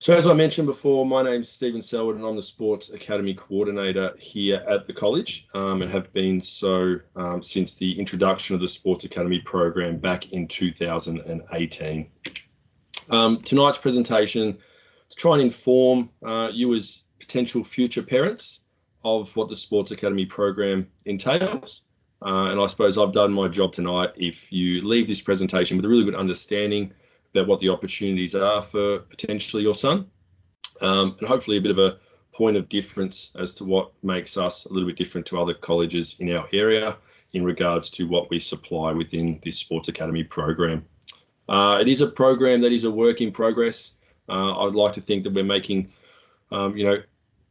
So as I mentioned before, my name's Stephen Selwood and I'm the Sports Academy Coordinator here at the college and have been so since the introduction of the Sports Academy program back in 2018. Tonight's presentation to try and inform you as potential future parents of what the Sports Academy program entails. And I suppose I've done my job tonight if you leave this presentation with a really good understanding about what the opportunities are for potentially your son, and hopefully a bit of a point of difference as to what makes us a little bit different to other colleges in our area in regards to what we supply within this Sports Academy program. It is a program that is a work in progress. I'd like to think that we're making,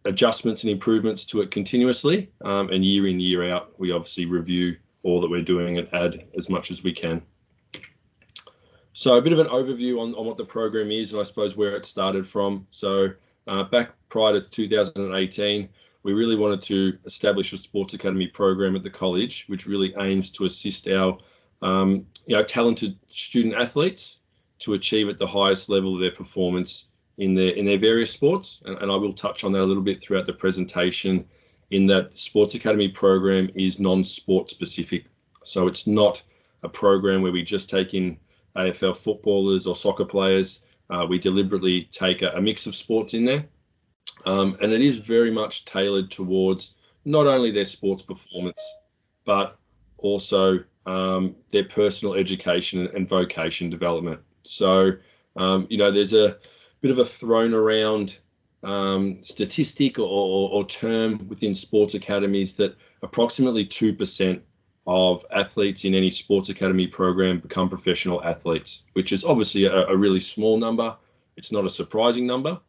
adjustments and improvements to it continuously, and year in, year out, we obviously review all that we're doing and add as much as we can. So a bit of an overview on what the program is and I suppose where it started from. So back prior to 2018, we really wanted to establish a Sports Academy program at the college, which really aims to assist our talented student athletes to achieve at the highest level of their performance in their various sports. And I will touch on that a little bit throughout the presentation, in that the Sports Academy program is non-sport specific. So it's not a program where we just take in AFL footballers or soccer players. We deliberately take a mix of sports in there. And it is very much tailored towards not only their sports performance, but also their personal education and vocation development. So, there's a bit of a thrown around statistic or term within sports academies that approximately 2% of athletes in any sports academy program become professional athletes, which is obviously a really small number. It's not a surprising number,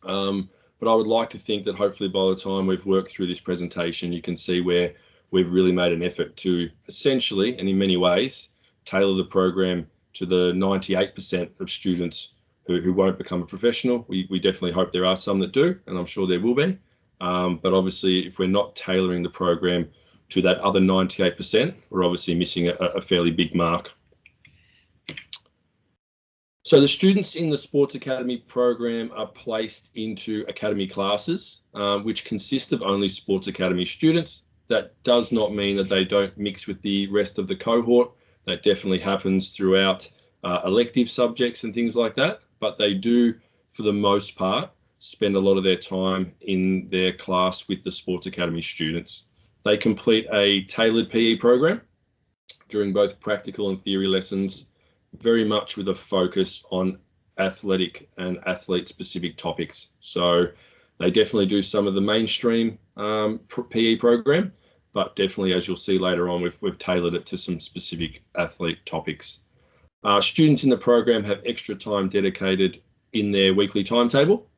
but I would like to think that hopefully by the time we've worked through this presentation, you can see where we've really made an effort to essentially, and in many ways, tailor the program to the 98% of students who won't become a professional. We definitely hope there are some that do, and I'm sure there will be. But obviously, if we're not tailoring the program to that other 98%, we're obviously missing a fairly big mark. So the students in the Sports Academy program are placed into academy classes, which consist of only Sports Academy students. That does not mean that they don't mix with the rest of the cohort. That definitely happens throughout elective subjects and things like that, but they do, for the most part, spend a lot of their time in their class with the Sports Academy students. They complete a tailored PE program during both practical and theory lessons, very much with a focus on athletic and athlete-specific topics. So they definitely do some of the mainstream PE program, but definitely, as you'll see later on, we've tailored it to some specific athlete topics. Students in the program have extra time dedicated in their weekly timetable,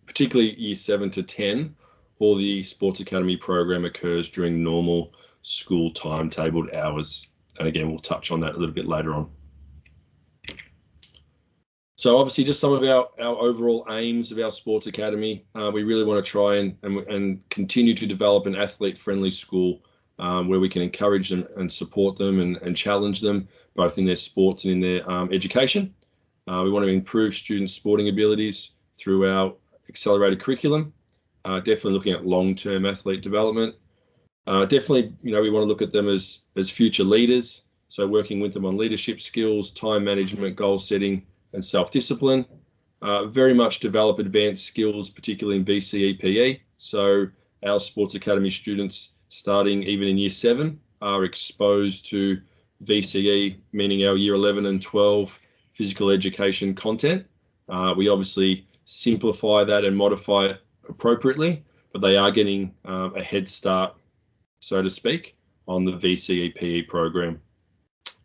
particularly year 7 to 10. All the Sports Academy program occurs during normal school timetabled hours. And again, we'll touch on that a little bit later on. So obviously just some of our overall aims of our Sports Academy. We really want to try and continue to develop an athlete-friendly school where we can encourage them and support them and challenge them, both in their sports and in their education. We want to improve students' sporting abilities through our accelerated curriculum. Definitely looking at long-term athlete development. Definitely, we want to look at them as future leaders. So working with them on leadership skills, time management, goal setting, and self-discipline. Very much develop advanced skills, particularly in VCE PE. So our Sports Academy students, starting even in year 7, are exposed to VCE, meaning our year 11 and 12 physical education content. We obviously simplify that and modify it appropriately, but they are getting a head start, so to speak, on the VCE PE program.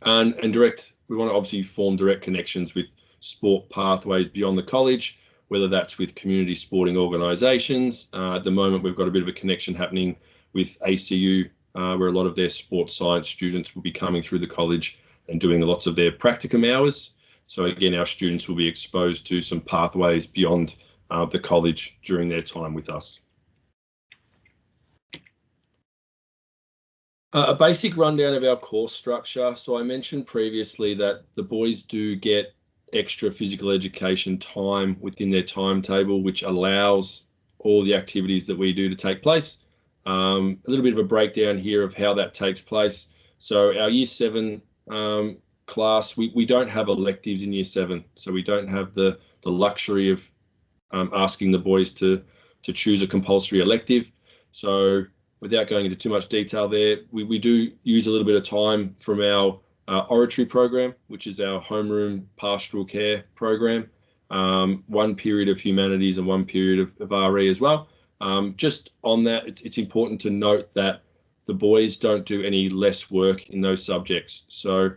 And we want to obviously form direct connections with sport pathways beyond the college, whether that's with community sporting organisations. At the moment, we've got a bit of a connection happening with ACU, where a lot of their sports science students will be coming through the college and doing lots of their practicum hours. So again, our students will be exposed to some pathways beyond the college during their time with us. A basic rundown of our course structure. So I mentioned previously that the boys do get extra physical education time within their timetable, which allows all the activities that we do to take place. A little bit of a breakdown here of how that takes place. So our Year 7 class, we don't have electives in Year 7, so we don't have the luxury of asking the boys to choose a compulsory elective. So without going into too much detail there, we do use a little bit of time from our oratory program, which is our homeroom pastoral care program, one period of humanities and one period of RE as well. Just on that, it's important to note that the boys don't do any less work in those subjects. So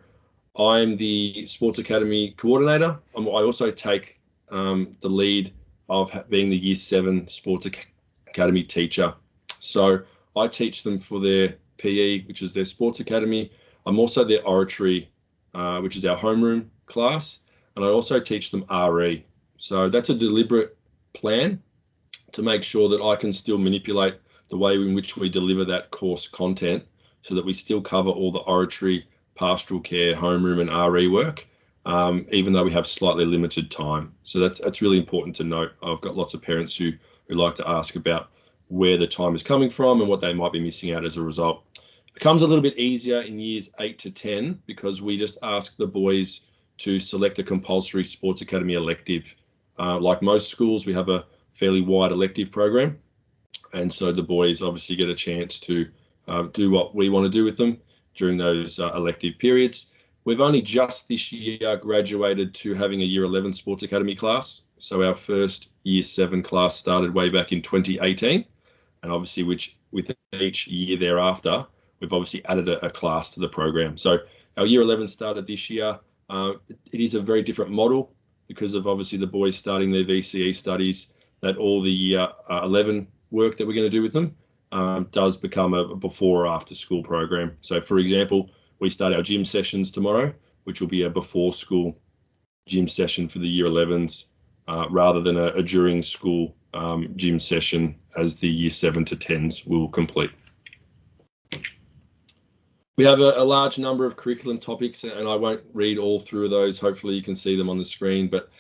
I'm the Sports Academy coordinator. I also take the lead of being the Year 7 Sports Academy teacher. So I teach them for their PE, which is their Sports Academy. I'm also their oratory, which is our homeroom class, and I also teach them RE. So that's a deliberate plan to make sure that I can still manipulate the way in which we deliver that course content so that we still cover all the oratory, pastoral care, homeroom and RE work, even though we have slightly limited time. So that's really important to note. I've got lots of parents who like to ask about where the time is coming from and what they might be missing out as a result. It becomes a little bit easier in years 8 to 10 because we just ask the boys to select a compulsory Sports Academy elective. Like most schools, we have a fairly wide elective program, and so the boys obviously get a chance to do what we want to do with them during those elective periods. We've only just this year graduated to having a Year 11 Sports Academy class. So our first Year 7 class started way back in 2018. And obviously with each year thereafter, we've obviously added a class to the program. So our Year 11 started this year. It is a very different model because of obviously the boys starting their VCE studies, that all the Year 11 work that we're going to do with them does become a before or after school program. So for example, we start our gym sessions tomorrow, which will be a before school gym session for the Year 11s rather than a during school gym session as the Year 7 to 10s will complete. We have a large number of curriculum topics, and I won't read all through those. Hopefully you can see them on the screen, but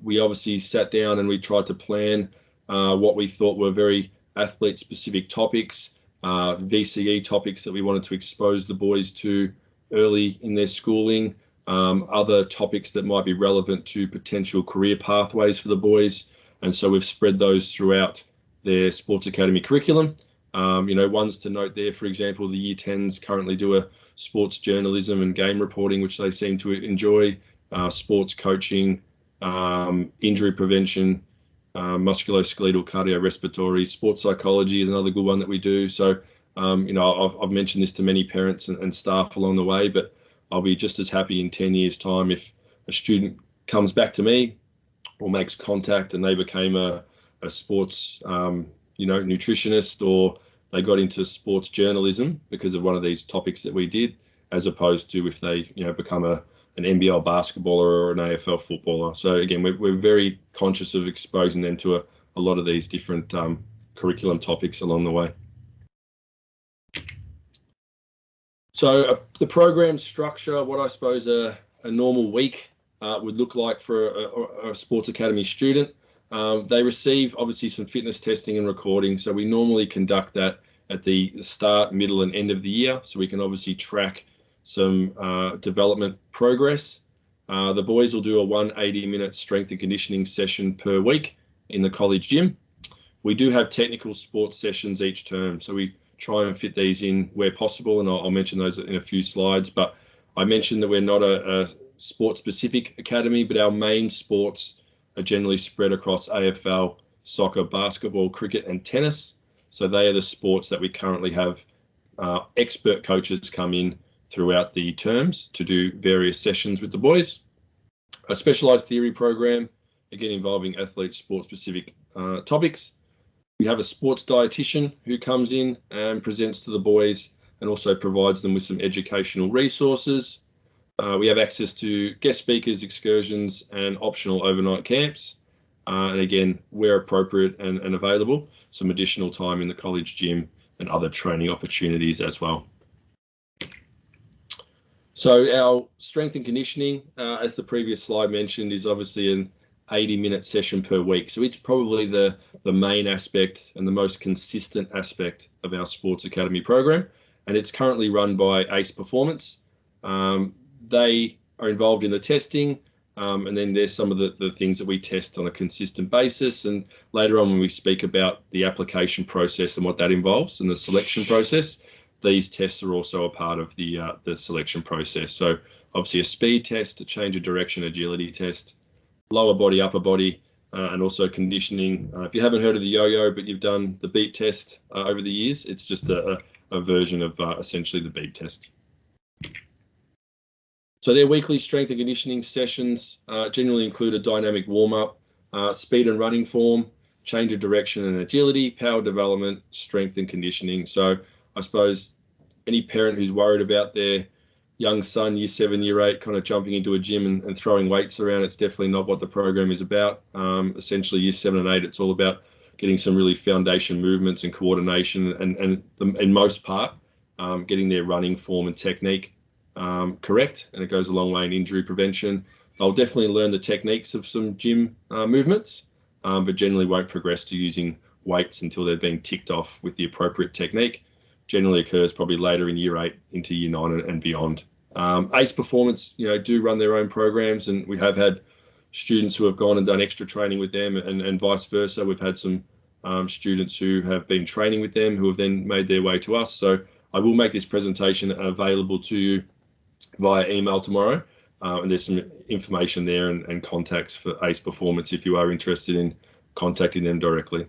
we obviously sat down and we tried to plan what we thought were very athlete-specific topics, VCE topics that we wanted to expose the boys to early in their schooling, other topics that might be relevant to potential career pathways for the boys. And so we've spread those throughout their Sports Academy curriculum. Ones to note there, for example, the Year 10s currently do a sports journalism and game reporting, which they seem to enjoy, sports coaching, injury prevention, musculoskeletal cardiorespiratory, sports psychology is another good one that we do. So, I've mentioned this to many parents and staff along the way, but I'll be just as happy in 10 years' time if a student comes back to me or makes contact and they became a sports, nutritionist, or they got into sports journalism because of one of these topics that we did, as opposed to if they, become an NBL basketballer or an AFL footballer. So again, we're very conscious of exposing them to a lot of these different curriculum topics along the way. So the program structure, what I suppose a normal week would look like for a Sports Academy student. They receive obviously some fitness testing and recording. So we normally conduct that at the start, middle and end of the year. So we can obviously track some development progress. The boys will do a 180-minute strength and conditioning session per week in the college gym. We do have technical sports sessions each term. So we try and fit these in where possible, and I'll mention those in a few slides. But I mentioned that we're not a sport-specific academy, but our main sports are generally spread across AFL, soccer, basketball, cricket and tennis. So they are the sports that we currently have expert coaches come in throughout the terms to do various sessions with the boys. A specialised theory program, again involving athlete sport-specific topics. We have a sports dietitian who comes in and presents to the boys and also provides them with some educational resources. We have access to guest speakers, excursions and optional overnight camps. And again, where appropriate and available, some additional time in the college gym and other training opportunities as well. So our strength and conditioning, as the previous slide mentioned, is obviously an 80-minute session per week. So it's probably the main aspect and the most consistent aspect of our sports academy program. And it's currently run by ACE Performance. They are involved in the testing, and then there's some of the things that we test on a consistent basis. And later on, when we speak about the application process and what that involves and the selection process, these tests are also a part of the selection process. So obviously a speed test, a change of direction agility test, lower body, upper body, and also conditioning. If you haven't heard of the yo-yo, but you've done the beep test over the years, it's just a version of essentially the beep test. So their weekly strength and conditioning sessions generally include a dynamic warm-up, speed and running form, change of direction and agility, power development, strength and conditioning. So I suppose any parent who's worried about their young son, year 7, year 8, kind of jumping into a gym and throwing weights around, it's definitely not what the program is about. Essentially, year 7 and 8, it's all about getting some really foundation movements and coordination, and in most part, getting their running form and technique correct, and it goes a long way in injury prevention. They'll definitely learn the techniques of some gym movements, but generally won't progress to using weights until they're being ticked off with the appropriate technique. Generally occurs probably later in year 8 into year 9 and beyond. ACE Performance, do run their own programs, and we have had students who have gone and done extra training with them, and vice versa. We've had some students who have been training with them who have then made their way to us. So I will make this presentation available to you via email tomorrow, and there's some information there and contacts for ACE Performance if you are interested in contacting them directly.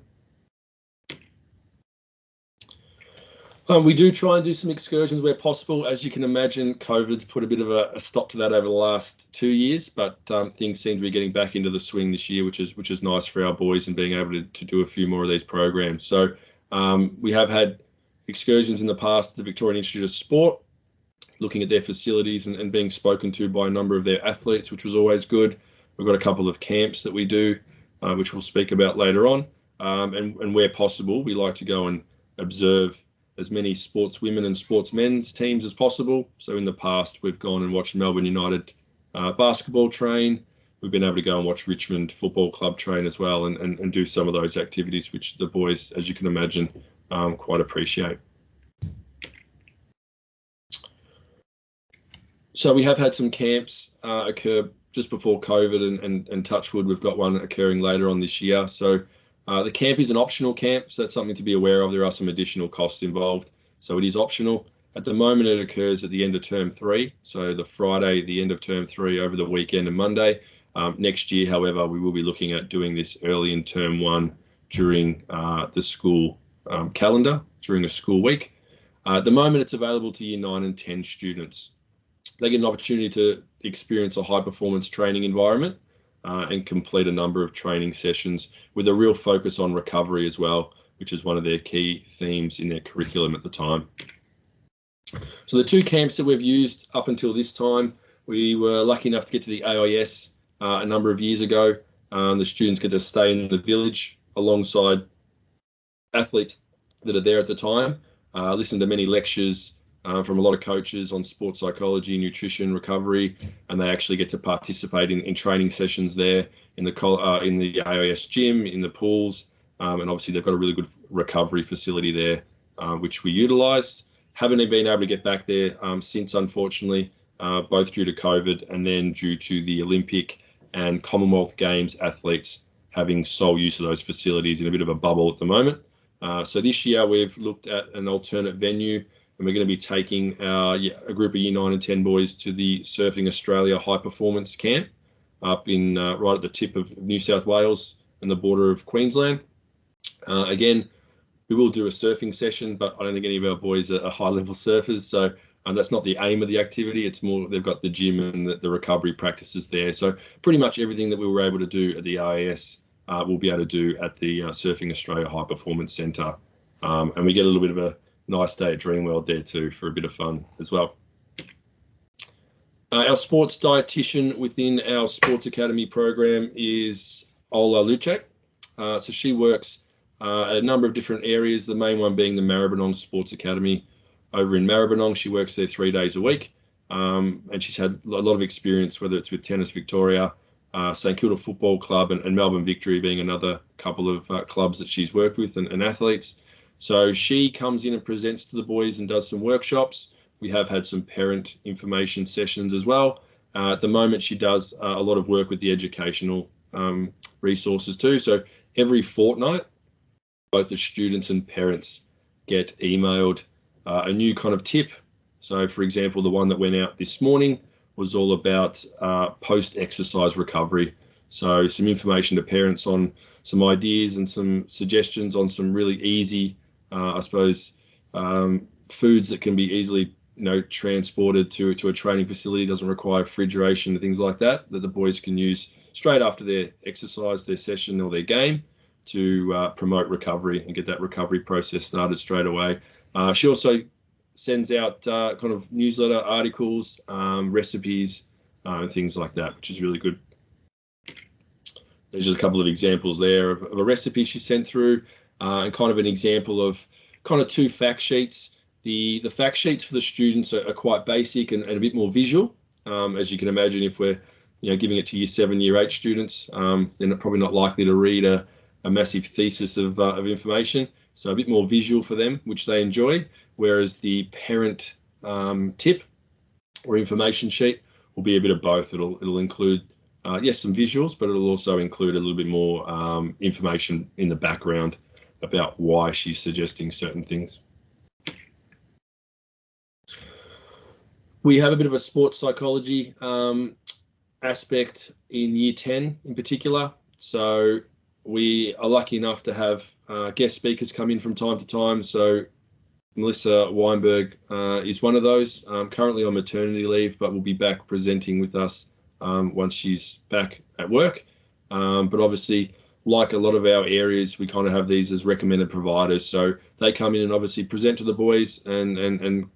We do try and do some excursions where possible. As you can imagine, COVID's put a bit of a stop to that over the last 2 years, but things seem to be getting back into the swing this year, which is nice for our boys and being able to do a few more of these programs. So we have had excursions in the past to the Victorian Institute of Sport, looking at their facilities and being spoken to by a number of their athletes, which was always good. We've got a couple of camps that we do, which we'll speak about later on. And where possible, we like to go and observe as many sportswomen and sportsmen's teams as possible. So in the past, we've gone and watched Melbourne United basketball train. We've been able to go and watch Richmond Football Club train as well, and do some of those activities, which the boys, as you can imagine, quite appreciate. So we have had some camps occur just before COVID, and touch wood, we've got one occurring later on this year. So the camp is an optional camp, so that's something to be aware of. There are some additional costs involved, so it is optional. At the moment, it occurs at the end of term 3, so the Friday, the end of term 3, over the weekend and Monday. Next year, however, we will be looking at doing this early in term 1 during the school calendar, during a school week. At the moment, it's available to year 9 and 10 students. They get an opportunity to experience a high-performance training environment and complete a number of training sessions with a real focus on recovery as well, which is one of their key themes in their curriculum at the time. So the 2 camps that we've used up until this time, we were lucky enough to get to the AIS a number of years ago. The students get to stay in the village alongside athletes that are there at the time, listen to many lectures from a lot of coaches on sports psychology, nutrition, recovery, and they actually get to participate in training sessions there in the AIS gym, in the pools, and obviously they've got a really good recovery facility there, which we utilised. Haven't been able to get back there since, unfortunately, both due to COVID and then due to the Olympic and Commonwealth Games athletes having sole use of those facilities in a bit of a bubble at the moment. So this year we've looked at an alternate venue, and we're going to be taking a group of year 9 and 10 boys to the Surfing Australia High Performance Camp up in right at the tip of New South Wales and the border of Queensland. Again, we will do a surfing session, but I don't think any of our boys are high-level surfers, so that's not the aim of the activity. It's more they've got the gym and the recovery practices there. So pretty much everything that we were able to do at the AIS, we'll be able to do at the Surfing Australia High Performance Centre, and we get a little bit of a nice day at Dreamworld there too for a bit of fun as well. Our sports dietitian within our Sports Academy program is Ola Luchak. So she works at a number of different areas, the main one being the Maribyrnong Sports Academy over in Maribyrnong. She works there 3 days a week. and she's had a lot of experience, whether it's with Tennis Victoria, St Kilda Football Club, and Melbourne Victory being another couple of clubs that she's worked with and athletes. So she comes in and presents to the boys and does some workshops. We have had some parent information sessions as well. At the moment, she does a lot of work with the educational resources too. So every fortnight, both the students and parents get emailed a new kind of tip. So, for example, the one that went out this morning was all about post-exercise recovery. So some information to parents on some ideas and some suggestions on some really easy, I suppose, foods that can be easily transported to a training facility, doesn't require refrigeration and things like that the boys can use straight after their exercise, their session or their game to promote recovery and get that recovery process started straight away. She also sends out kind of newsletter articles, recipes, and things like that, which is really good. There's just a couple of examples there of a recipe she sent through, and kind of an example of kind of two fact sheets. The fact sheets for the students are quite basic and a bit more visual. As you can imagine, if we're giving it to year 7, year 8 students, they're probably not likely to read a massive thesis of information. So a bit more visual for them, which they enjoy. Whereas the parent tip or information sheet will be a bit of both. It'll include yes, some visuals, but it'll also include a little bit more information in the background about why she's suggesting certain things. We have a bit of a sports psychology aspect in year 10 in particular. So we are lucky enough to have guest speakers come in from time to time. So Melissa Weinberg is one of those, currently on maternity leave, but will be back presenting with us once she's back at work. But obviously, like a lot of our areas, we kind of have these as recommended providers. So they come in and obviously present to the boys and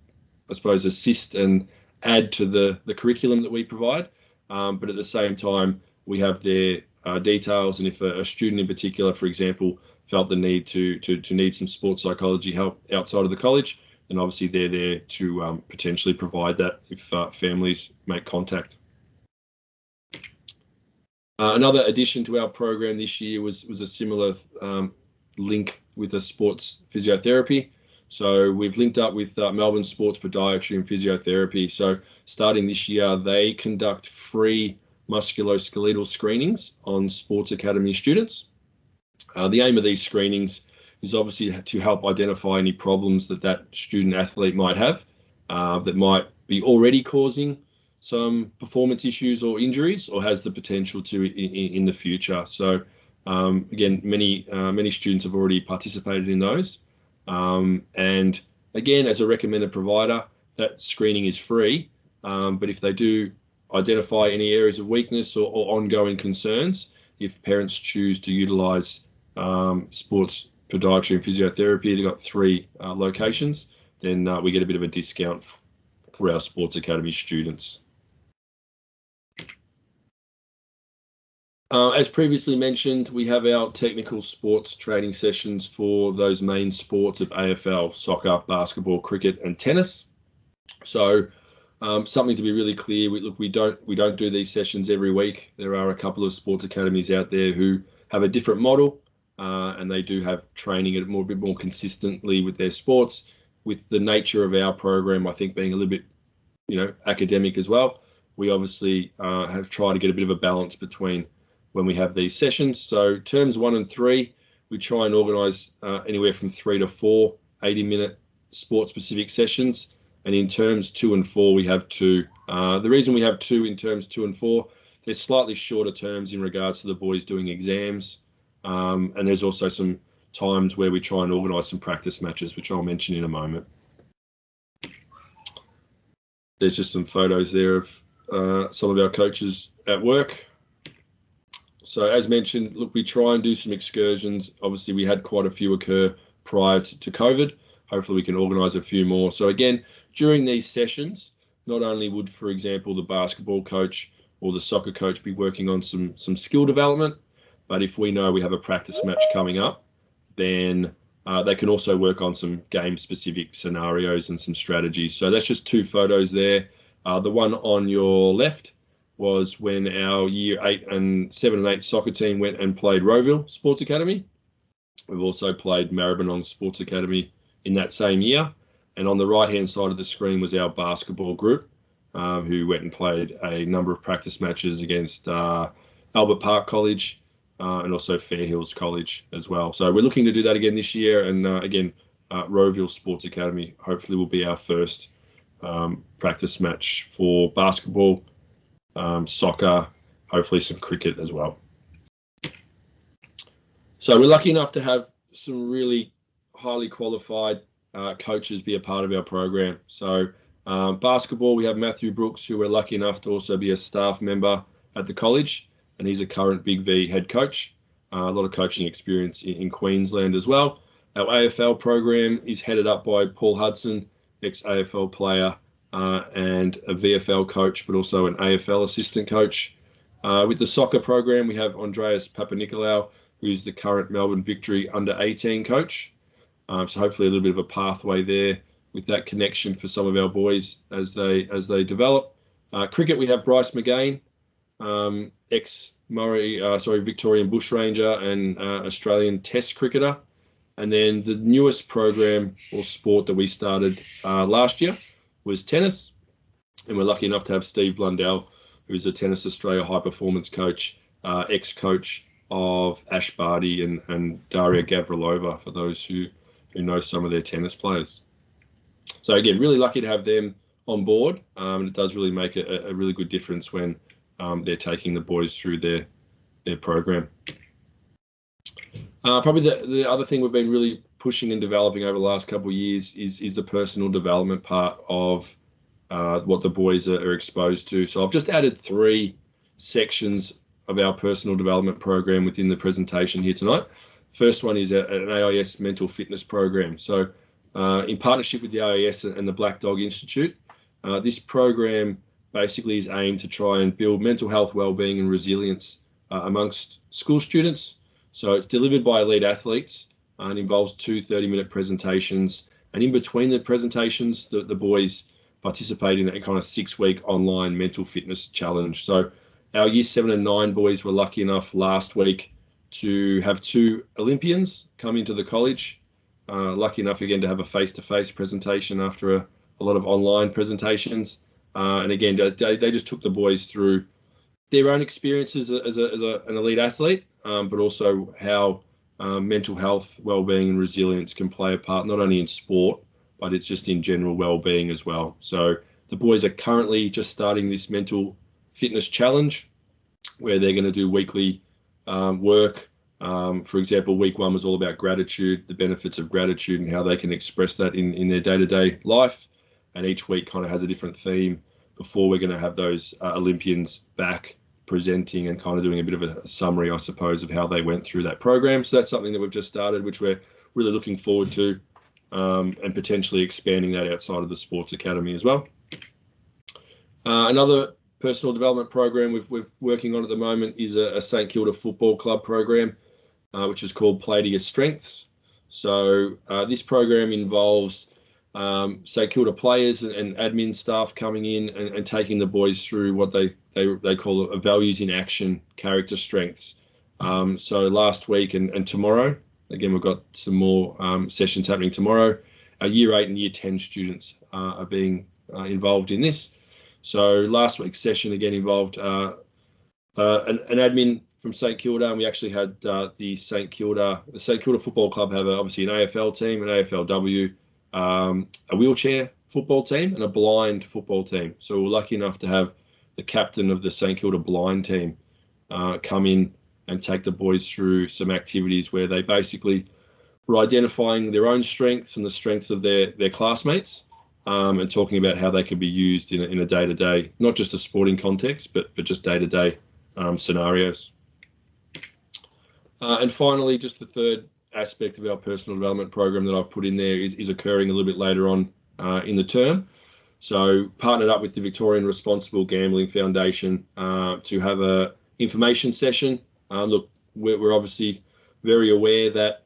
I suppose assist and add to the curriculum that we provide. But at the same time, we have their details, and if a student in particular, for example, felt the need to need some sports psychology help outside of the college, then obviously they're there to potentially provide that if families make contact. Another addition to our program this year was a similar link with a sports physiotherapy. So we've linked up with Melbourne Sports Podiatry and Physiotherapy. So starting this year, they conduct free musculoskeletal screenings on sports academy students. The aim of these screenings is obviously to help identify any problems that student athlete might have that might be already causing some performance issues or injuries, or has the potential to in the future. So again, many students have already participated in those. And again, as a recommended provider, that screening is free. But if they do identify any areas of weakness or ongoing concerns, if parents choose to utilize sports podiatry and physiotherapy, they've got 3 locations, then we get a bit of a discount for our sports academy students. As previously mentioned, we have our technical sports training sessions for those main sports of AFL: soccer, basketball, cricket, and tennis. So something to be really clear, we don't do these sessions every week. There are a couple of sports academies out there who have a different model, and they do have training a bit more consistently with their sports. With the nature of our program, I think being a little bit, academic as well, we obviously have tried to get a bit of a balance between when we have these sessions. So terms 1 and 3, we try and organise anywhere from 3 to 4 80-minute sport-specific sessions. And in terms 2 and 4, we have 2. The reason we have 2 in terms 2 and 4, there's slightly shorter terms in regards to the boys doing exams. And there's also some times where we try and organise some practice matches, which I'll mention in a moment. There's just some photos there of some of our coaches at work. So as mentioned, look, we try and do some excursions. Obviously, we had quite a few occur prior to COVID. Hopefully we can organise a few more. So again, during these sessions, not only would, for example, the basketball coach or the soccer coach be working on some skill development, but if we know we have a practice match coming up, then they can also work on some game-specific scenarios and some strategies. So that's just 2 photos there. The one on your left was when our year 7 and 8 soccer team went and played Rowville Sports Academy. We've also played Maribyrnong Sports Academy in that same year. And on the right-hand side of the screen was our basketball group, who went and played a number of practice matches against Albert Park College and also Fair Hills College as well. So we're looking to do that again this year. And again, Rowville Sports Academy hopefully will be our first practice match for basketball, soccer, hopefully some cricket as well. So we're lucky enough to have some really highly qualified coaches be a part of our program. So basketball, we have Matthew Brooks, who we're lucky enough to also be a staff member at the college, and he's a current Big V head coach. A lot of coaching experience in Queensland as well. Our AFL program is headed up by Paul Hudson, ex-AFL player and a VFL coach, but also an AFL assistant coach. With the soccer program, we have Andreas Papanikolaou, who's the current Melbourne Victory under-18 coach. So hopefully a little bit of a pathway there with that connection for some of our boys as they develop. Cricket, we have Bryce McGain, Victorian bushranger and Australian Test cricketer. And then the newest program or sport that we started last year was tennis. And we're lucky enough to have Steve Blundell, who's the Tennis Australia high performance coach, ex-coach of Ash Barty and Daria Gavrilova, for those who know some of their tennis players. So again, really lucky to have them on board. And it does really make a really good difference when they're taking the boys through their program. Probably the other thing we've been really pushing and developing over the last couple of years is the personal development part of what the boys are exposed to. So I've just added 3 sections of our personal development program within the presentation here tonight. First one is an AIS mental fitness program. So in partnership with the AIS and the Black Dog Institute, this program basically is aimed to try and build mental health, wellbeing and resilience amongst school students. So it's delivered by elite athletes and involves 2 30-minute presentations. And in between the presentations, the boys participate in a kind of 6-week online mental fitness challenge. So our year 7 and 9 boys were lucky enough last week to have 2 Olympians come into the college. Lucky enough again to have a face-to-face presentation after a lot of online presentations. And again, they just took the boys through their own experiences as an elite athlete, but also how mental health, well-being and resilience can play a part, not only in sport, but it's just in general well-being as well. So the boys are currently just starting this mental fitness challenge where they're going to do weekly work. For example, week 1 was all about gratitude, the benefits of gratitude and how they can express that in their day-to-day life. And each week kind of has a different theme before we're going to have those Olympians back presenting and kind of doing a bit of a summary, I suppose, of how they went through that program. So that's something that we've just started, which we're really looking forward to, and potentially expanding that outside of the sports academy as well. Another personal development program we're working on at the moment is a St Kilda Football Club program, which is called Play to Your Strengths. So this program involves St Kilda players and admin staff coming in and taking the boys through what they call a values in action, character strengths. So last week and tomorrow, again, we've got some more sessions happening tomorrow. Our year 8 and year 10 students are being involved in this. So last week's session again involved an admin from St Kilda, and we actually had the St Kilda Football Club have obviously an AFL team, an AFLW, a wheelchair football team and a blind football team. So we're lucky enough to have the captain of the St Kilda blind team come in and take the boys through some activities where they basically were identifying their own strengths and the strengths of their classmates, and talking about how they could be used in a day-to-day, not just a sporting context, but just day-to-day scenarios. And finally, just the third aspect of our personal development program that I've put in there is occurring a little bit later on in the term. So partnered up with the Victorian Responsible Gambling Foundation to have a information session. Look, we're obviously very aware that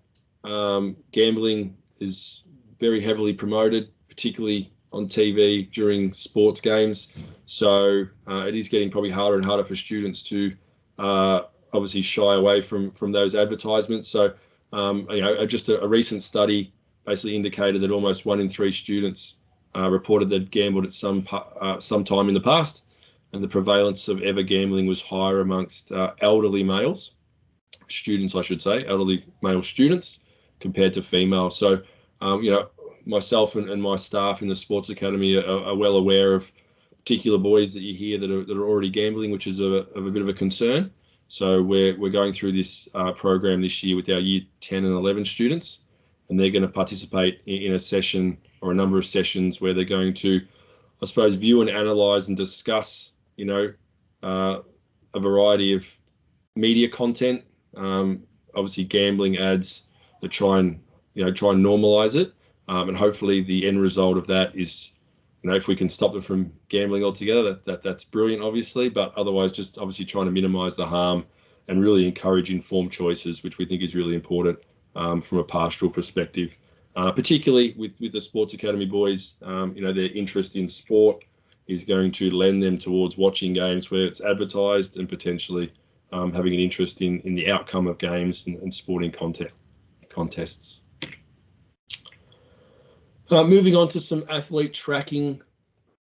gambling is very heavily promoted, particularly on TV during sports games. So it is getting probably harder and harder for students to obviously shy away from those advertisements. So just a recent study basically indicated that almost 1 in 3 students reported they'd gambled at some time in the past, and the prevalence of ever gambling was higher amongst elderly males, students, I should say, elderly male students compared to female. So, myself and my staff in the sports academy are well aware of particular boys that you hear that are already gambling, which is of a bit of a concern. So we're going through this program this year with our year 10 and 11 students, and they're going to participate in a session or a number of sessions where they're going to, I suppose, view and analyze and discuss, a variety of media content, obviously gambling ads that try and normalize it, and hopefully the end result of that is, if we can stop them from gambling altogether, that's brilliant, obviously, but otherwise just obviously trying to minimize the harm and really encourage informed choices, which we think is really important from a pastoral perspective, particularly with the sports academy boys. Their interest in sport is going to lend them towards watching games where it's advertised and potentially having an interest in the outcome of games and sporting contests. Moving on to some athlete tracking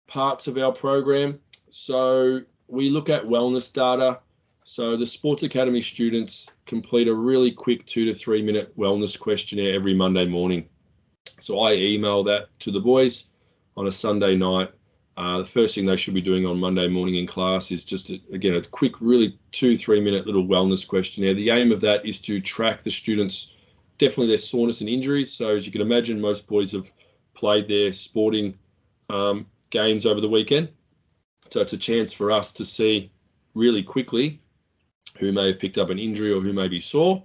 parts of our program. So we look at wellness data. So the Sports Academy students complete a really quick 2 to 3 minute wellness questionnaire every Monday morning. So I email that to the boys on a Sunday night. The first thing they should be doing on Monday morning in class is just, a quick, really 2-3 minute little wellness questionnaire. The aim of that is to track the students, definitely their soreness and injuries. So as you can imagine, most boys have played their sporting games over the weekend. So it's a chance for us to see really quickly who may have picked up an injury or who may be sore.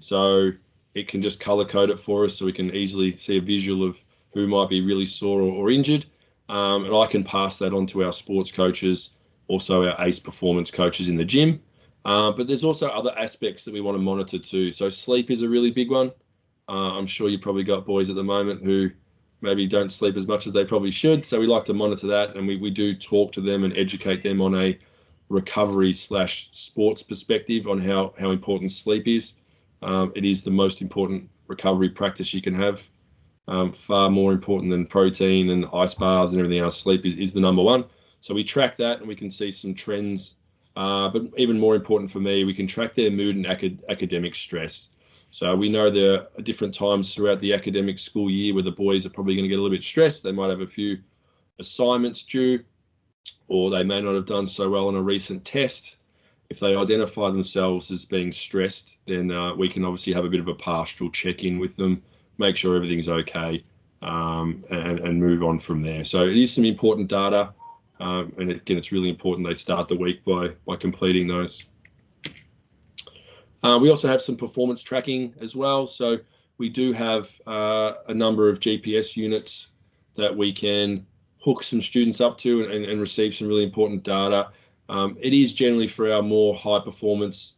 So it can just color code it for us so we can easily see a visual of who might be really sore or injured. And I can pass that on to our sports coaches, also our ACE performance coaches in the gym. But there's also other aspects that we want to monitor too. So sleep is a really big one. I'm sure you probably got boys at the moment who maybe don't sleep as much as they probably should. So we like to monitor that, and we do talk to them and educate them on a recovery/sports perspective on how important sleep is. It is the most important recovery practice you can have. Far more important than protein and ice baths and everything else. Sleep is the number one. So we track that and we can see some trends. But even more important for me, we can track their mood and academic stress. So we know there are different times throughout the academic school year where the boys are probably going to get a little bit stressed. They might have a few assignments due, or they may not have done so well on a recent test. If they identify themselves as being stressed, then we can obviously have a bit of a pastoral check-in with them, make sure everything's okay, and move on from there. So it is some important data, and again, it's really important they start the week by completing those. We also have some performance tracking as well. So we do have a number of GPS units that we can hook some students up to and receive some really important data. It is generally for our more high performance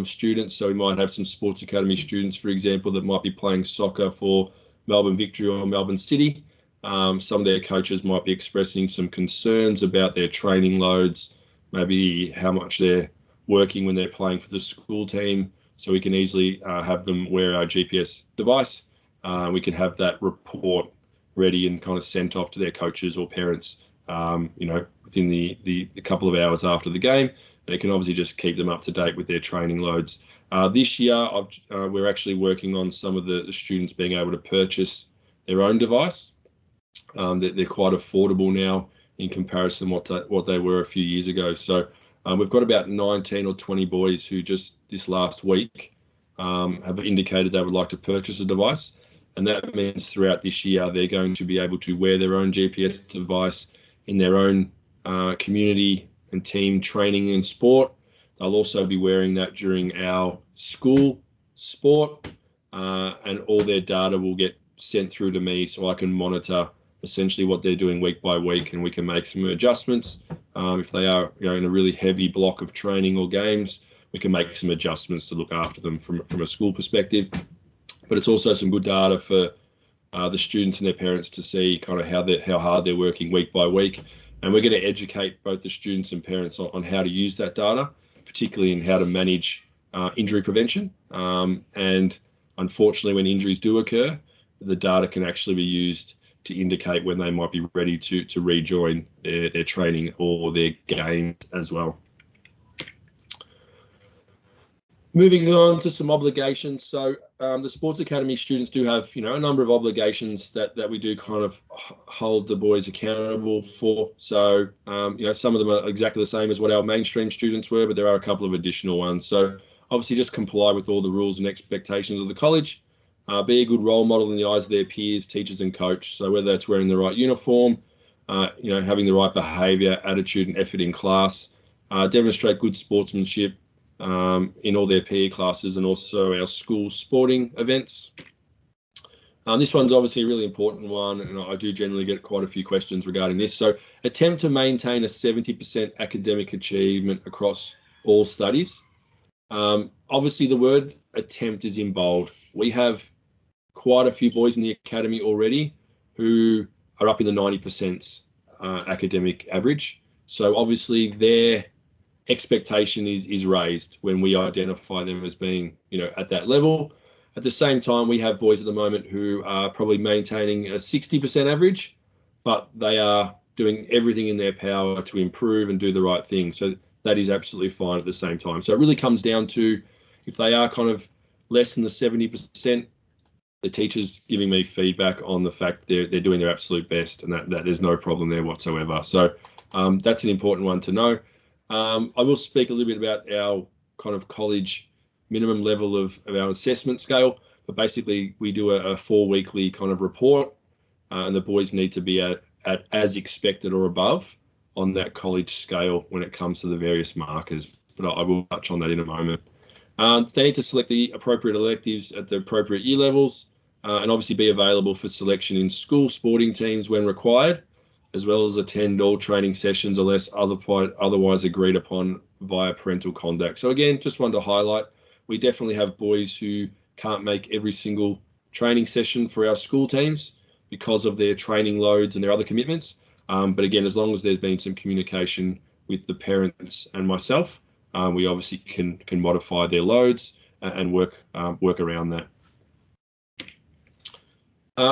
students. So we might have some sports academy students, for example, that might be playing soccer for Melbourne Victory or Melbourne City. Some of their coaches might be expressing some concerns about their training loads, maybe how much they're working when they're playing for the school team. So we can easily have them wear our GPS device. We can have that report ready and kind of sent off to their coaches or parents, within the couple of hours after the game. And it can obviously just keep them up to date with their training loads. This year, we're actually working on some of the students being able to purchase their own device. They're quite affordable now in comparison what they were a few years ago. So we've got about 19 or 20 boys who just this last week have indicated they would like to purchase a device. And that means throughout this year, they're going to be able to wear their own GPS device in their own community and team training and sport. They'll also be wearing that during our school sport, and all their data will get sent through to me so I can monitor essentially what they're doing week by week, and we can make some adjustments. If they are in a really heavy block of training or games, we can make some adjustments to look after them from a school perspective. But it's also some good data for the students and their parents to see kind of how hard they're working week by week. And we're going to educate both the students and parents on how to use that data, particularly in how to manage injury prevention. And unfortunately, when injuries do occur, the data can actually be used to indicate when they might be ready to rejoin their training or their games as well. Moving on to some obligations. So the Sports Academy students do have, a number of obligations that we do kind of hold the boys accountable for. So, some of them are exactly the same as what our mainstream students were, but there are a couple of additional ones. So obviously just comply with all the rules and expectations of the college. Be a good role model in the eyes of their peers, teachers and coach. So whether that's wearing the right uniform, having the right behaviour, attitude and effort in class, demonstrate good sportsmanship, in all their PE classes and also our school sporting events. This one's obviously a really important one, and I do generally get quite a few questions regarding this. So attempt to maintain a 70% academic achievement across all studies. Obviously the word attempt is in bold. We have quite a few boys in the academy already who are up in the 90% academic average. So obviously their expectation is raised when we identify them as being, at that level. At the same time, we have boys at the moment who are probably maintaining a 60% average, but they are doing everything in their power to improve and do the right thing. So that is absolutely fine at the same time. So it really comes down to, if they are kind of less than the 70%, the teacher's giving me feedback on the fact they're doing their absolute best, and that there's no problem there whatsoever. So that's an important one to know. I will speak a little bit about our kind of college minimum level of our assessment scale, but basically we do a 4-weekly kind of report, and the boys need to be at as expected or above on that college scale when it comes to the various markers, but I will touch on that in a moment. They need to select the appropriate electives at the appropriate year levels, and obviously be available for selection in school sporting teams when required, as well as attend all training sessions unless otherwise agreed upon via parental contact. So again, just wanted to highlight, we definitely have boys who can't make every single training session for our school teams because of their training loads and their other commitments. But again, as long as there's been some communication with the parents and myself, we obviously can modify their loads and work around that.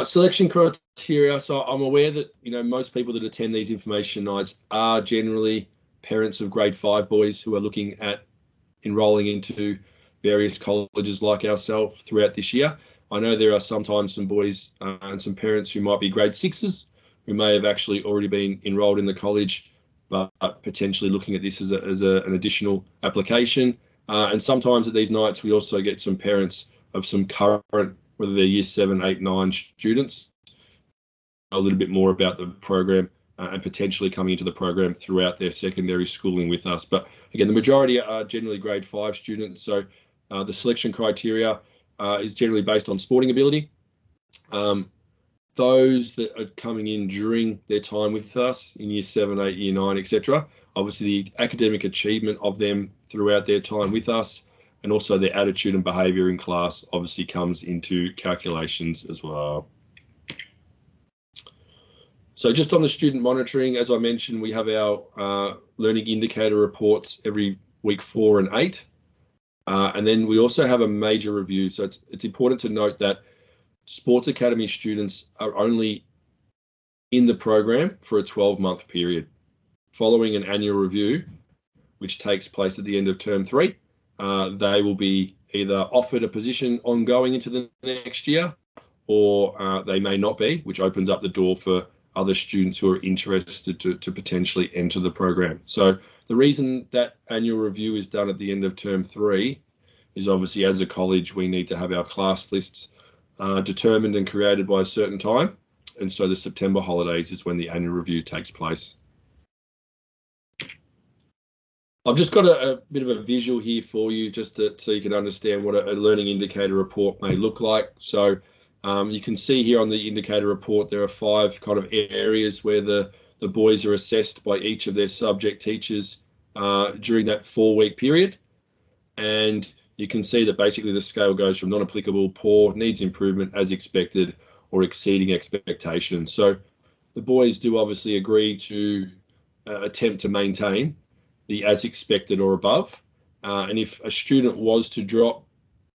Selection criteria. So I'm aware that most people that attend these information nights are generally parents of grade 5 boys who are looking at enrolling into various colleges like ourselves throughout this year. I know there are sometimes some boys and some parents who might be grade 6s who may have actually already been enrolled in the college, but potentially looking at this as an additional application. And sometimes at these nights we also get some parents of some current, whether they're year 7, 8, 9 students, a little bit more about the program and potentially coming into the program throughout their secondary schooling with us. But again, the majority are generally grade 5 students. So the selection criteria is generally based on sporting ability. Those that are coming in during their time with us in year 7, 8, year 9, etc. Obviously the academic achievement of them throughout their time with us, and also their attitude and behaviour in class obviously comes into calculations as well. So just on the student monitoring, as I mentioned, we have our learning indicator reports every week 4 and 8. And then we also have a major review. So it's important to note that Sports Academy students are only in the program for a 12-month period. Following an annual review, which takes place at the end of term 3, they will be either offered a position ongoing into the next year, or they may not be, which opens up the door for other students who are interested to potentially enter the program. So the reason that annual review is done at the end of term 3 is obviously, as a college, we need to have our class lists determined and created by a certain time. And so the September holidays is when the annual review takes place. I've just got a bit of a visual here for you, just so you can understand what a learning indicator report may look like. So you can see here on the indicator report, there are 5 kind of areas where the boys are assessed by each of their subject teachers during that 4-week period. And you can see that basically the scale goes from non-applicable, poor, needs improvement, as expected, or exceeding expectations. So the boys do obviously agree to attempt to maintain the as expected or above. And if a student was to drop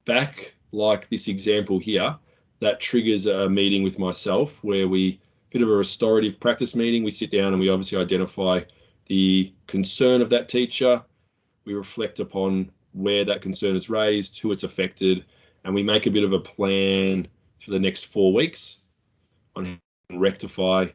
back, like this example here, that triggers a meeting with myself where we, bit of a restorative practice meeting, we sit down and we obviously identify the concern of that teacher. We reflect upon where that concern is raised, who it's affected, and we make a bit of a plan for the next 4 weeks on how to rectify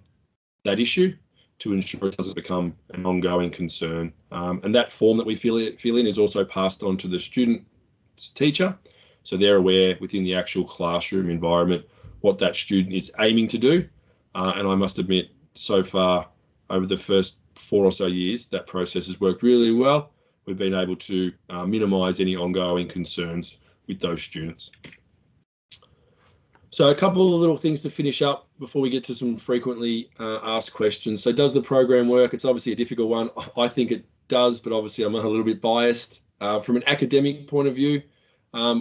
that issue to ensure it doesn't become an ongoing concern. And that form that we fill in is also passed on to the student's teacher, so they're aware within the actual classroom environment what that student is aiming to do. And I must admit, so far over the first 4 or so years, that process has worked really well. We've been able to minimise any ongoing concerns with those students. So a couple of little things to finish up before we get to some frequently asked questions. So does the program work? It's obviously a difficult one. I think it does, but obviously I'm a little bit biased. From an academic point of view,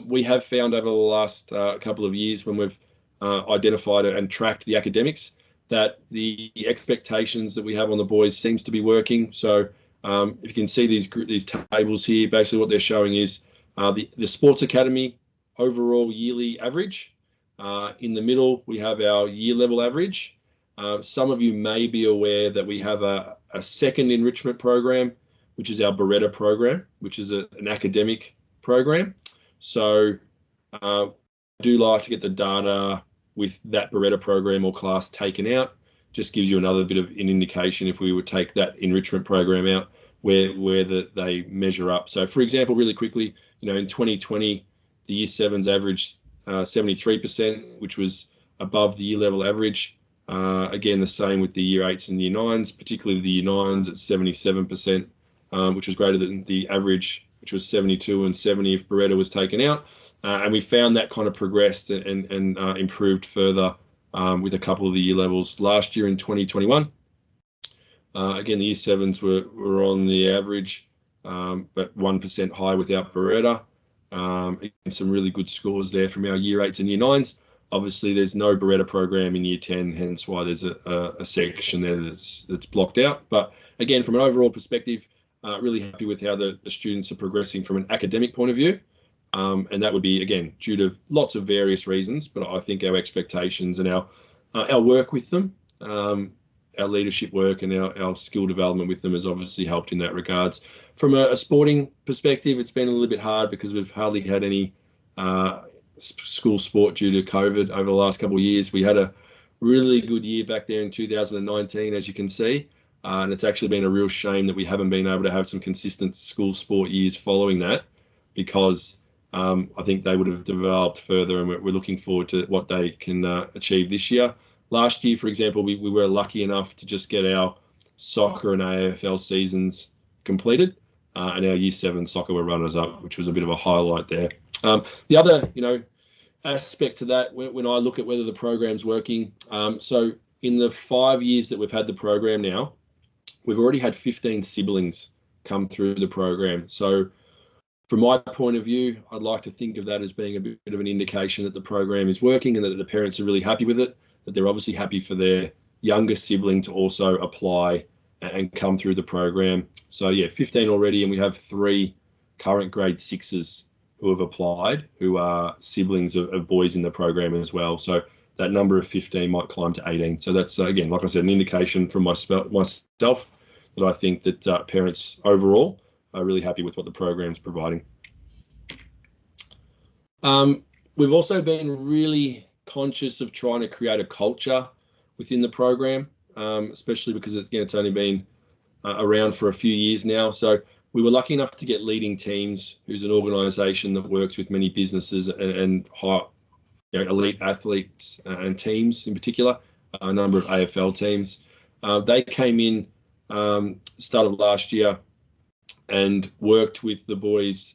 we have found over the last couple of years when we've identified and tracked the academics that the expectations that we have on the boys seems to be working. So if you can see these tables here, basically what they're showing is the Sports Academy overall yearly average. In the middle, we have our year level average. Some of you may be aware that we have a second enrichment program, which is our Beretta program, which is an academic program. So I do like to get the data with that Beretta program or class taken out. Just gives you another bit of an indication if we would take that enrichment program out, where they measure up. So for example, really quickly, in 2020, the year 7s averaged 73%, which was above the year level average. Again, the same with the year 8s and year 9s, particularly the year 9s at 77%, which was greater than the average, which was 72 and 70 if Beretta was taken out. And we found that kind of progressed and improved further with a couple of the year levels last year in 2021. Again, the year 7s were on the average, but 1% high without Beretta. And some really good scores there from our year 8s and year 9s. Obviously, there's no Beretta program in year 10, hence why there's a section there that's blocked out. But again, from an overall perspective, really happy with how the students are progressing from an academic point of view. And that would be, again, due to lots of various reasons, but I think our expectations and our work with them, our leadership work and our skill development with them has obviously helped in that regards. From a sporting perspective, it's been a little bit hard because we've hardly had any school sport due to COVID over the last couple of years. We had a really good year back there in 2019, as you can see, and it's actually been a real shame that we haven't been able to have some consistent school sport years following that, because I think they would have developed further, and we're looking forward to what they can achieve this year. Last year, for example, we were lucky enough to just get our soccer and AFL seasons completed, and our year 7 soccer were runners up, which was a bit of a highlight there. The other, aspect to that, when I look at whether the program's working, so in the 5 years that we've had the program now, we've already had 15 siblings come through the program. So from my point of view, I'd like to think of that as being a bit of an indication that the program is working and that the parents are really happy with it, that they're obviously happy for their younger sibling to also apply and come through the program. So yeah, 15 already, and we have 3 current grade 6s who have applied, who are siblings of boys in the program as well. So that number of 15 might climb to 18. So that's, again, like I said, an indication from myself that I think that parents overall are really happy with what the program's providing. We've also been really conscious of trying to create a culture within the program, especially because it's only been around for a few years now. So we were lucky enough to get Leading Teams, who's an organisation that works with many businesses and high, elite athletes and teams in particular, a number of AFL teams. They came in start of last year and worked with the boys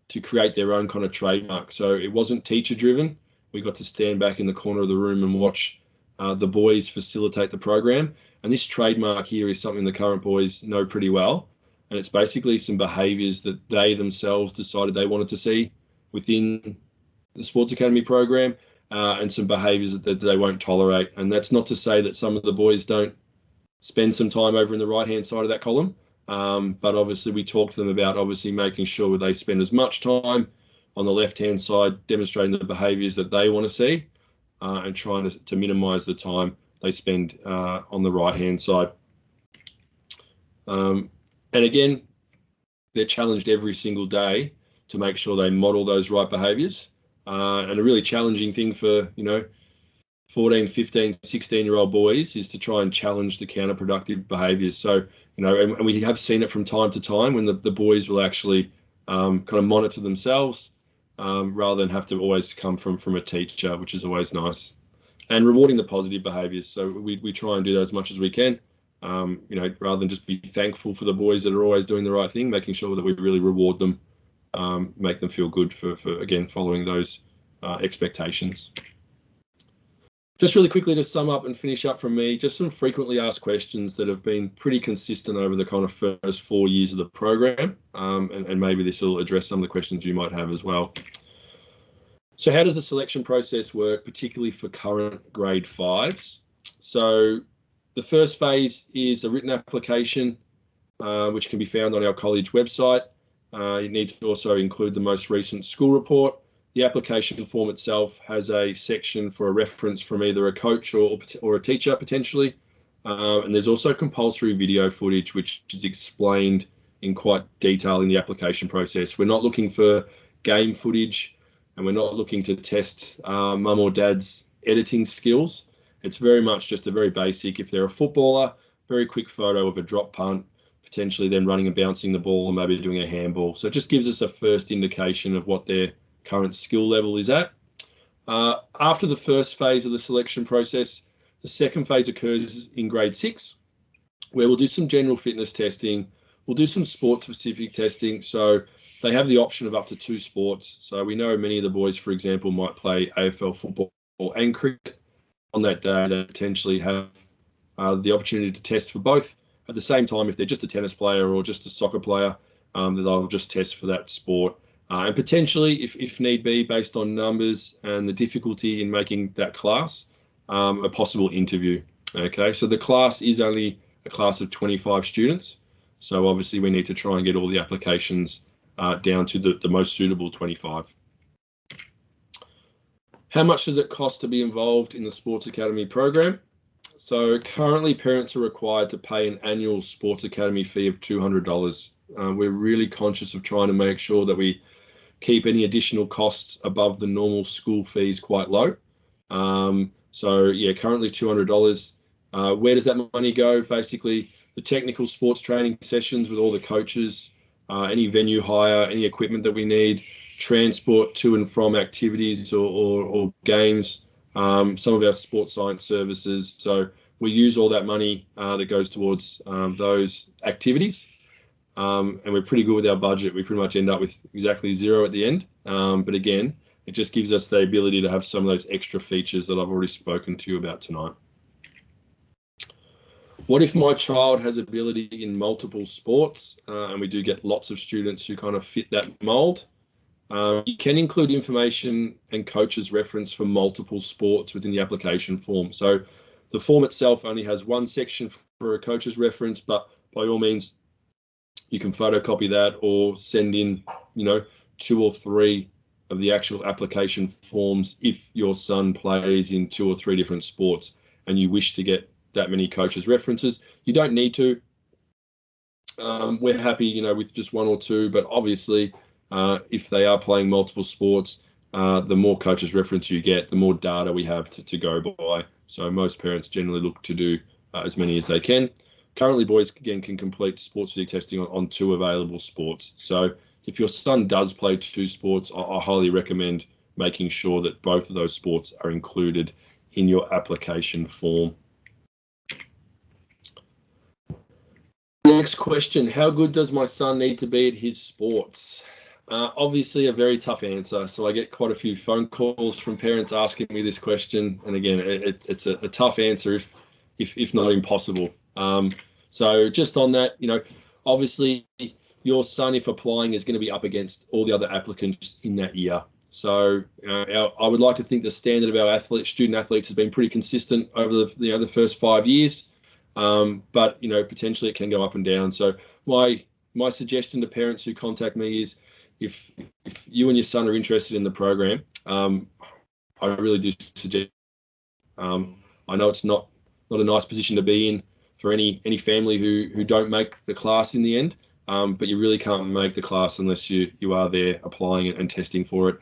to create their own kind of trademark. So it wasn't teacher driven. We got to stand back in the corner of the room and watch the boys facilitate the program. And this trademark here is something the current boys know pretty well. And it's basically some behaviours that they themselves decided they wanted to see within the Sports Academy program. and some behaviours that they won't tolerate. And that's not to say that some of the boys don't spend some time over in the right-hand side of that column. But obviously we talk to them about obviously making sure they spend as much time on the left-hand side demonstrating the behaviours that they want to see, and trying to minimise the time they spend on the right-hand side. And again, they're challenged every single day to make sure they model those right behaviours. And a really challenging thing for, 14, 15, 16-year-old boys is to try and challenge the counterproductive behaviours. So, and we have seen it from time to time when the boys will actually kind of monitor themselves rather than have to always come from a teacher, which is always nice. And rewarding the positive behaviours. So we try and do that as much as we can, rather than just be thankful for the boys that are always doing the right thing, making sure that we really reward them, make them feel good for again, following those expectations. Just really quickly to sum up and finish up from me, just some frequently asked questions that have been pretty consistent over the kind of first 4 years of the program, and maybe this will address some of the questions you might have as well. So how does the selection process work, particularly for current grade 5s? So the first phase is a written application, which can be found on our college website. You need to also include the most recent school report. The application form itself has a section for a reference from either a coach or a teacher potentially. And there's also compulsory video footage, which is explained in quite detail in the application process. We're not looking for game footage, and we're not looking to test mum or dad's editing skills. It's very much just a very basic, if they're a footballer, very quick photo of a drop punt, potentially then running and bouncing the ball or maybe doing a handball. So it just gives us a first indication of what their current skill level is at. After the first phase of the selection process, the second phase occurs in grade 6, where we'll do some general fitness testing. We'll do some sport-specific testing. So they have the option of up to 2 sports. So we know many of the boys, for example, might play AFL football and cricket. On that day, they potentially have the opportunity to test for both. At the same time, if they're just a tennis player or just a soccer player, then they'll just test for that sport. And potentially, if need be, based on numbers and the difficulty in making that class, a possible interview. Okay, so the class is only a class of 25 students. So obviously we need to try and get all the applications down to the most suitable 25. How much does it cost to be involved in the Sports Academy program? So currently parents are required to pay an annual Sports Academy fee of $200. We're really conscious of trying to make sure that we keep any additional costs above the normal school fees quite low. So yeah, currently $200. Where does that money go? Basically, the technical sports training sessions with all the coaches, any venue hire, any equipment that we need, transport to and from activities or games, some of our sports science services. So we use all that money that goes towards those activities. And we're pretty good with our budget. We pretty much end up with exactly zero at the end. But again, it just gives us the ability to have some of those extra features that I've already spoken to you about tonight. What if my child has ability in multiple sports? And we do get lots of students who kind of fit that mold. You can include information and coaches reference for multiple sports within the application form. So the form itself only has one section for a coach's reference, but by all means, you can photocopy that or send in, 2 or 3 of the actual application forms if your son plays in 2 or 3 different sports and you wish to get that many coaches references. You don't need to. We're happy, with just 1 or 2, but obviously if they are playing multiple sports, the more coaches reference you get, the more data we have to go by. So most parents generally look to do as many as they can. Currently, boys, again, can complete sports physique testing on 2 available sports. So if your son does play 2 sports, I highly recommend making sure that both of those sports are included in your application form. Next question, how good does my son need to be at his sports? Obviously a very tough answer. So I get quite a few phone calls from parents asking me this question. And again, it's a tough answer if not impossible. So just on that, obviously your son, if applying, is going to be up against all the other applicants in that year. So I would like to think the standard of our student athletes has been pretty consistent over the first 5 years, but potentially it can go up and down. So my suggestion to parents who contact me is, if you and your son are interested in the program, I really do suggest. I know it's not a nice position to be in for any family who don't make the class in the end, but you really can't make the class unless you are there applying it and testing for it.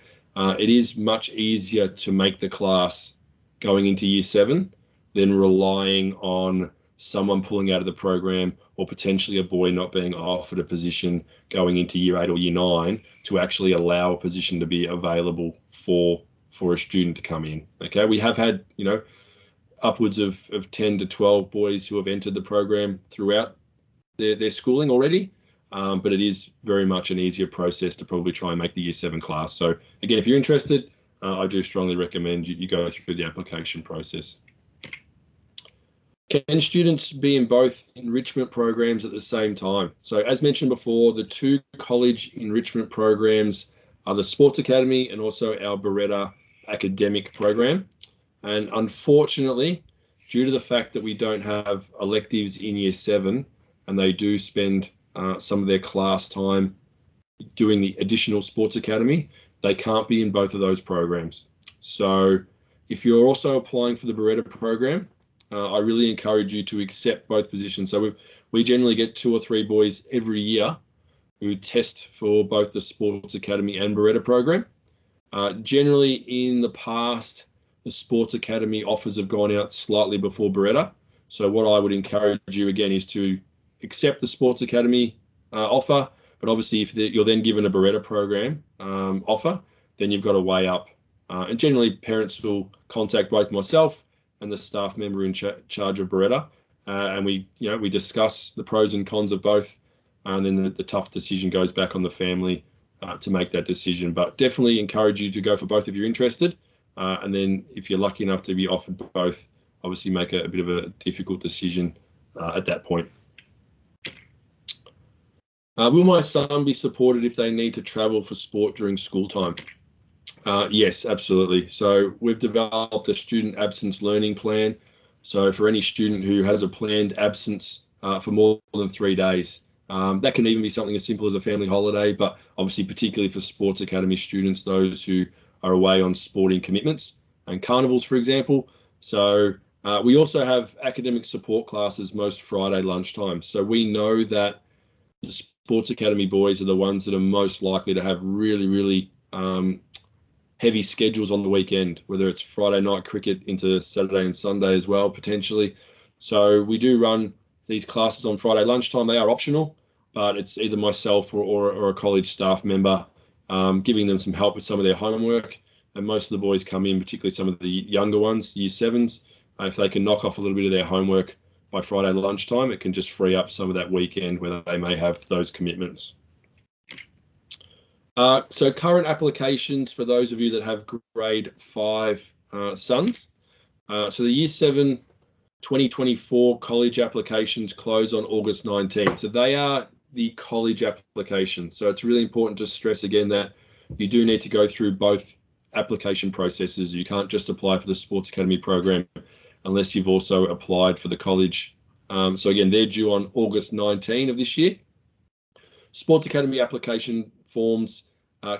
It is much easier to make the class going into year 7 than relying on someone pulling out of the program, or potentially a boy not being offered a position going into year 8 or year 9 to actually allow a position to be available for a student to come in. Okay, we have had upwards of 10 to 12 boys who have entered the program throughout their schooling already, but it is very much an easier process to probably try and make the year 7 class. So again, if you're interested, I do strongly recommend you go through the application process. Can students be in both enrichment programs at the same time? So as mentioned before, the 2 college enrichment programs are the Sports Academy and also our Beretta academic program. And unfortunately, due to the fact that we don't have electives in year 7, and they do spend some of their class time doing the additional Sports Academy, they can't be in both of those programs. So if you're also applying for the Beretta program, I really encourage you to accept both positions. So we generally get 2 or 3 boys every year who test for both the Sports Academy and Beretta program. Generally, in the past, the Sports Academy offers have gone out slightly before Beretta. So what I would encourage you again is to accept the Sports Academy offer, but obviously if you're then given a Beretta program offer, then you've got to weigh up. And generally, parents will contact both myself and the staff member in charge of Beretta, and we discuss the pros and cons of both, and then the tough decision goes back on the family to make that decision. But definitely encourage you to go for both if you're interested, and then if you're lucky enough to be offered both, obviously make a bit of a difficult decision at that point. Will my son be supported if they need to travel for sport during school time? Yes, absolutely. So we've developed a student absence learning plan. So for any student who has a planned absence for more than 3 days, that can even be something as simple as a family holiday, but obviously particularly for Sports Academy students, those who are away on sporting commitments and carnivals, for example. So we also have academic support classes most Friday lunchtime. So we know that the Sports Academy boys are the ones that are most likely to have really heavy schedules on the weekend, whether it's Friday night cricket into Saturday and Sunday as well, potentially. So we do run these classes on Friday lunchtime. They are optional, but it's either myself or a college staff member giving them some help with some of their homework. And most of the boys come in, particularly some of the younger ones, year 7s, if they can knock off a little bit of their homework by Friday lunchtime, it can just free up some of that weekend where they may have those commitments. So current applications for those of you that have grade 5 sons. So the year 7 2024 college applications close on August 19th. So they are the college application. So it's really important to stress again that you do need to go through both application processes. You can't just apply for the Sports Academy program unless you've also applied for the college. So again, they're due on August 19 of this year. Sports Academy application forms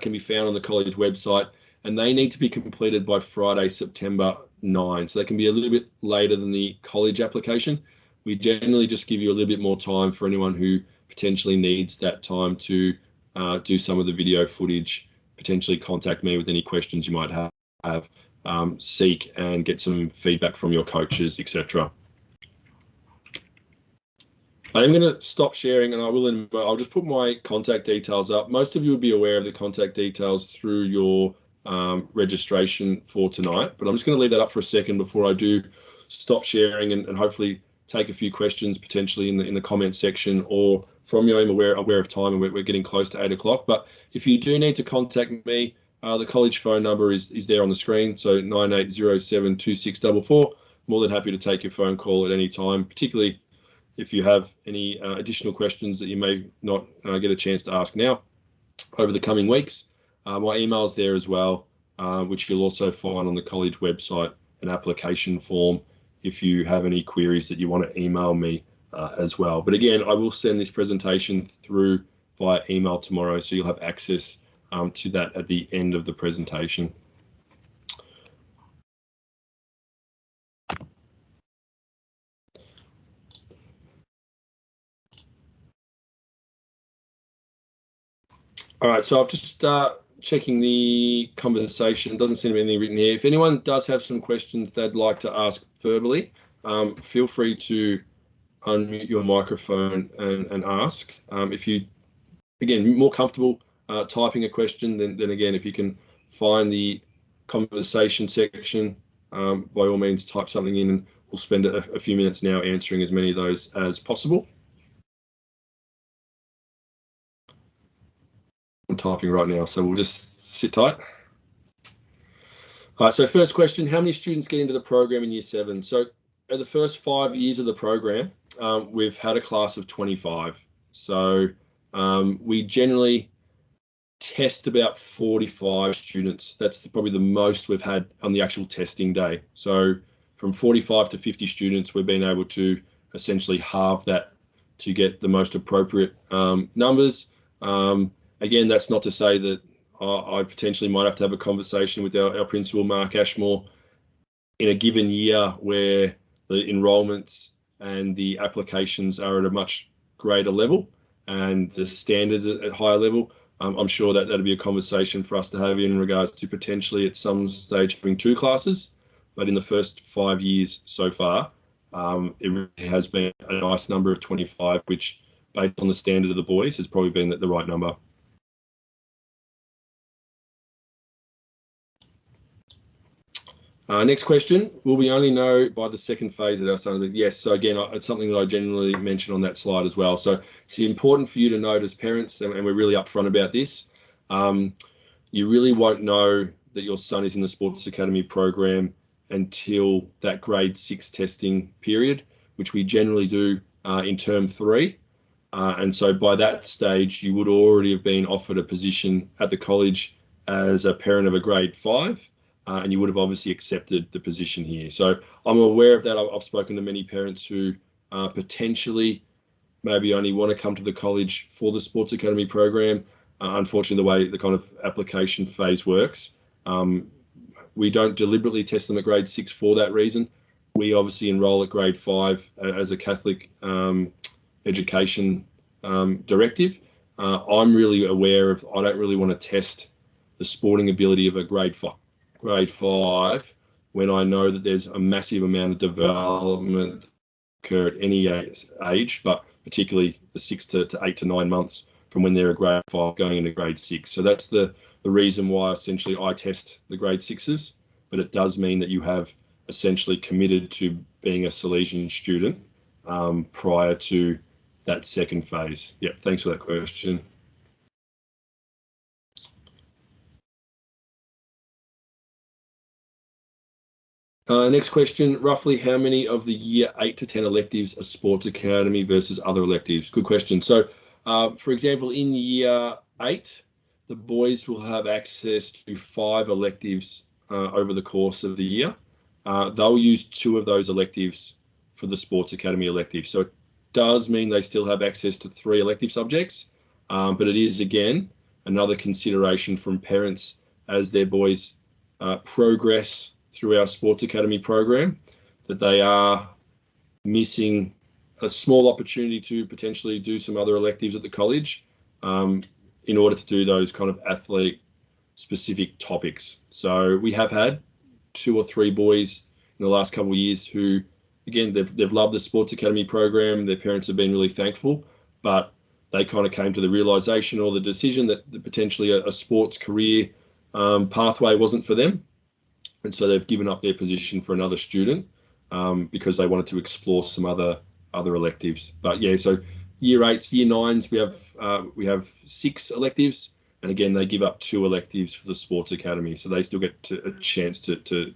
can be found on the college website, and they need to be completed by Friday, September 9. So they can be a little bit later than the college application. We generally just give you a little bit more time for anyone who potentially needs that time to do some of the video footage, potentially contact me with any questions you might have, seek and get some feedback from your coaches, etc. I am going to stop sharing, and I'll just put my contact details up. Most of you will be aware of the contact details through your registration for tonight, but I'm just going to leave that up for a second before I do stop sharing and hopefully take a few questions potentially in the comment section or from you. I'm aware of time, and we're getting close to 8 o'clock. But if you do need to contact me, the college phone number is there on the screen, so 98072644. More than happy to take your phone call at any time, particularly if you have any additional questions that you may not get a chance to ask now over the coming weeks. My email's there as well, which you'll also find on the college website, an application form if you have any queries that you want to email me as well. But again, I will send this presentation through via email tomorrow, so you'll have access to that at the end of the presentation. All right, so I've just checking the conversation. It doesn't seem to be anything written here. If anyone does have some questions they'd like to ask verbally, feel free to unmute your microphone and ask. If you, again, more comfortable typing a question, then again, if you can find the conversation section, by all means, type something in, and we'll spend a few minutes now answering as many of those as possible. I'm typing right now, so we'll just sit tight. All right, so first question, how many students get into the program in year 7? So at the first 5 years of the program, we've had a class of 25. So we generally test about 45 students. That's probably the most we've had on the actual testing day. So from 45 to 50 students, we've been able to essentially halve that to get the most appropriate numbers. Again, that's not to say that I potentially might have to have a conversation with our principal, Mark Ashmore, in a given year where the enrolments and the applications are at a much greater level and the standards at a higher level. I'm sure that that'll be a conversation for us to have in regards to potentially at some stage having 2 classes. But in the first 5 years so far, it really has been a nice number of 25, which based on the standard of the boys has probably been the right number. Next question, will we only know by the second phase that our son? Yes, so again, it's something that I generally mention on that slide as well. So it's important for you to note as parents, and we're really upfront about this, you really won't know that your son is in the Sports Academy program until that grade 6 testing period, which we generally do in term 3. And so by that stage, you would already have been offered a position at the college as a parent of a grade 5. And you would have obviously accepted the position here. So I'm aware of that. I've spoken to many parents who potentially maybe only want to come to the college for the Sports Academy program. Unfortunately, the way the kind of application phase works, we don't deliberately test them at grade 6 for that reason. We obviously enroll at grade 5 as a Catholic education directive. I'm really aware of, I don't really want to test the sporting ability of a grade 5 when I know that there's a massive amount of development occur at any age, but particularly the 6 to 8 to 9 months from when they're a grade 5 going into grade 6. So that's the reason why essentially I test the grade 6s, but it does mean that you have essentially committed to being a Salesian student prior to that second phase. Yeah, thanks for that question. Next question, roughly how many of the year 8 to 10 electives are Sports Academy versus other electives? Good question. So, for example, in year 8, the boys will have access to 5 electives over the course of the year. They'll use 2 of those electives for the Sports Academy elective. So it does mean they still have access to 3 elective subjects, but it is, again, another consideration from parents as their boys progress through our Sports Academy program, that they are missing a small opportunity to potentially do some other electives at the college in order to do those kind of athletic specific topics. So we have had 2 or 3 boys in the last couple of years who, again, they've loved the Sports Academy program. Their parents have been really thankful, but they kind of came to the realization or the decision that potentially a sports career pathway wasn't for them. And so they've given up their position for another student because they wanted to explore some other electives. But yeah, so year 8s, year 9s, we have 6 electives, and again they give up 2 electives for the Sports Academy, so they still get a chance to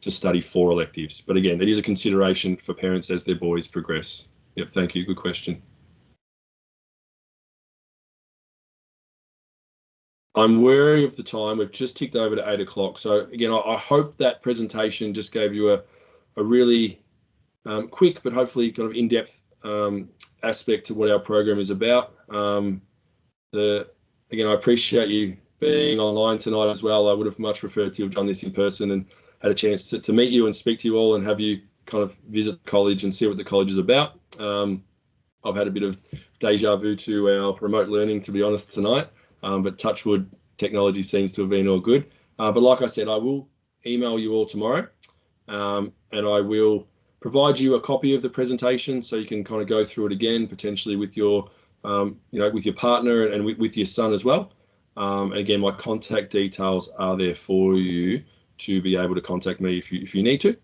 study 4 electives. But again, it is a consideration for parents as their boys progress. Yep, thank you. Good question. I'm wary of the time. We've just ticked over to 8 o'clock. So again, I hope that presentation just gave you a really quick, but hopefully kind of in-depth aspect to what our program is about. Again, I appreciate you being online tonight as well. I would have much preferred to have done this in person and had a chance to meet you and speak to you all and have you kind of visit the college and see what the college is about. I've had a bit of deja vu to our remote learning, to be honest, tonight, but touch wood, technology seems to have been all good. But like I said, I will email you all tomorrow, and I will provide you a copy of the presentation so you can kind of go through it again, potentially with your, with your partner and with your son as well. And again, my contact details are there for you to be able to contact me if you need to.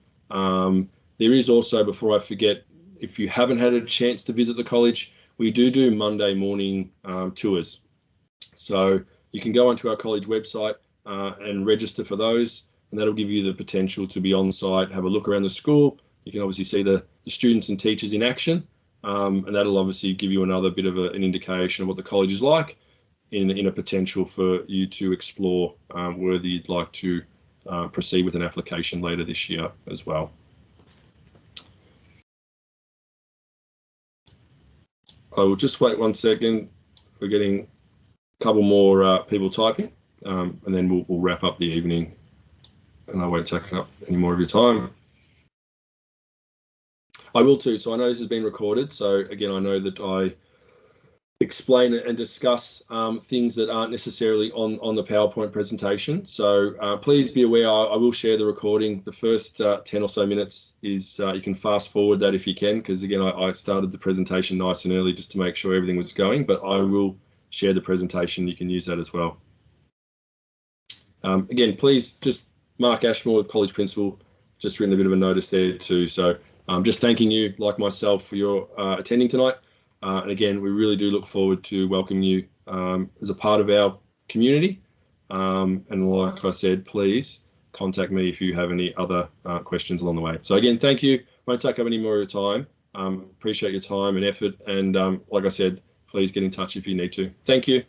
There is also, before I forget, if you haven't had a chance to visit the college, we do Monday morning tours. So you can go onto our college website and register for those, and that'll give you the potential to be on site, have a look around the school. You can obviously see the students and teachers in action, and that'll obviously give you another bit of an indication of what the college is like in a potential for you to explore whether you'd like to proceed with an application later this year as well. I will just wait 1 second. We're getting a couple more people typing, and then we'll wrap up the evening, and I won't take up any more of your time. I will too. So I know this has been recorded. So again, I know that I explain and discuss things that aren't necessarily on the PowerPoint presentation. So please be aware, I will share the recording. The first 10 or so minutes is, you can fast forward that if you can, because again, I started the presentation nice and early just to make sure everything was going, but I will share the presentation. You can use that as well. Again, please just Mark Ashmore, college principal, just written a bit of a notice there too. So just thanking you, like myself, for your attending tonight. And again, we really do look forward to welcoming you as a part of our community. And like I said, please contact me if you have any other questions along the way. So again, thank you. Won't take up any more of your time. Appreciate your time and effort. And like I said, please get in touch if you need to. Thank you.